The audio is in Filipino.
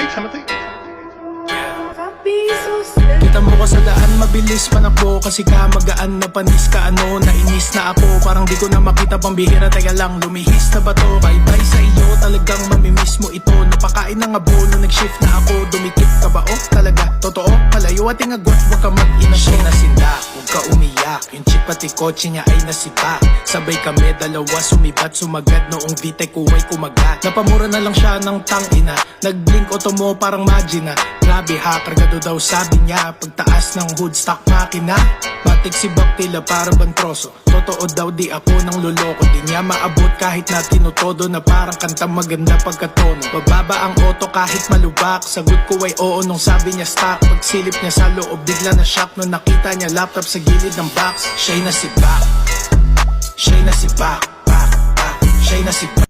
Timothy? Kita mo ko sa daan, mabilis panakbo kasi ka magaan na panis ka ano, nainis na ako, parang di ko na makita pang bihira, teka lang, lumihis na ba to? Bye bye sa iyo, talagang mamimiss mo ito, napakain ng abono, nag-shift na ako, dumikit ka ba? Oh, talaga, totoo, malayo ating agwat, wag ka mag-ina. Siya nasinda, huwag ka umiyak, yung chick pati kotse niya ay nasipa, sabay kami dalawa, sumibat, sumagad, noong vitay ko ay kumagat, napamura na lang siya ng tangina, nag-blink auto mo parang magina, grabe ha, kargado daw sabi niya, pagtaas ng hood stock makina, batik si Baktila para bantroso, totoo daw di ako nang loloko, di niya maabot kahit na tinutodo na parang kanta maganda pagkatono, bababa ang auto kahit malubak, sagot ko ay oo nung sabi niya stock, pagsilip niya sa loob bigla na shock nung nakita niya laptop sa gilid ng box, siya'y nasibak, siya'y nasibak, siya'y nasibak.